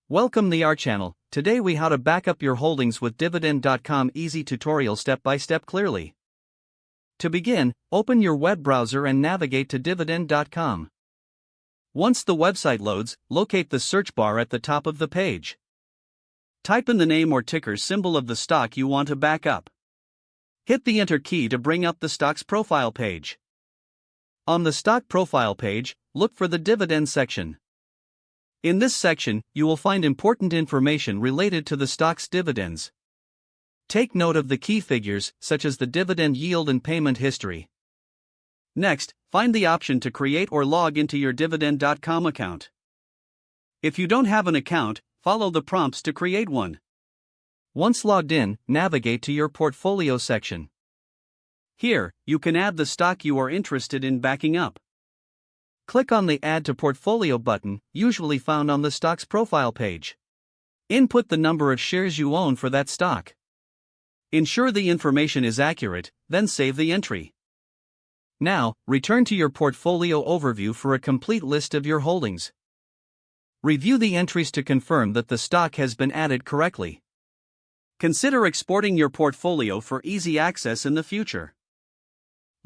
Welcome to our channel. Today we how to back up your holdings with Dividend.com easy tutorial step by step clearly. To begin, open your web browser and navigate to Dividend.com. Once the website loads, locate the search bar at the top of the page. Type in the name or ticker symbol of the stock you want to back up. Hit the enter key to bring up the stock's profile page. On the stock profile page, look for the dividend section. In this section, you will find important information related to the stock's dividends. Take note of the key figures, such as the dividend yield and payment history. Next, find the option to create or log into your Dividend.com account. If you don't have an account, follow the prompts to create one. Once logged in, navigate to your portfolio section. Here, you can add the stock you are interested in backing up. Click on the Add to Portfolio button, usually found on the stock's profile page. Input the number of shares you own for that stock. Ensure the information is accurate, then save the entry. Now, return to your portfolio overview for a complete list of your holdings. Review the entries to confirm that the stock has been added correctly. Consider exporting your portfolio for easy access in the future.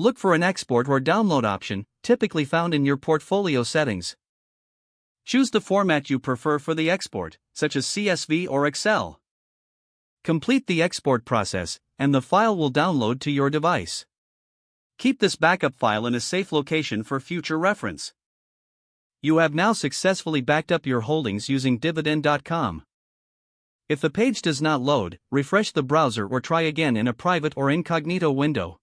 Look for an export or download option, typically found in your portfolio settings. Choose the format you prefer for the export, such as CSV or Excel. Complete the export process, and the file will download to your device. Keep this backup file in a safe location for future reference. You have now successfully backed up your holdings using Dividend.com. If the page does not load, refresh the browser or try again in a private or incognito window.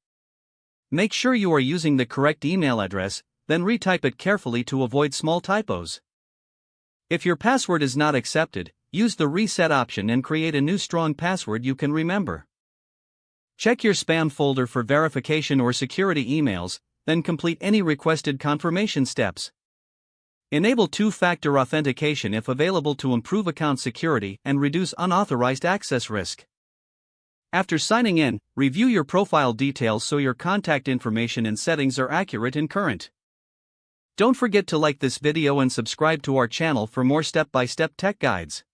Make sure you are using the correct email address, then retype it carefully to avoid small typos. If your password is not accepted, use the reset option and create a new strong password you can remember. Check your spam folder for verification or security emails, then complete any requested confirmation steps. Enable two-factor authentication if available to improve account security and reduce unauthorized access risk. After signing in, review your profile details so your contact information and settings are accurate and current. Don't forget to like this video and subscribe to our channel for more step-by-step tech guides.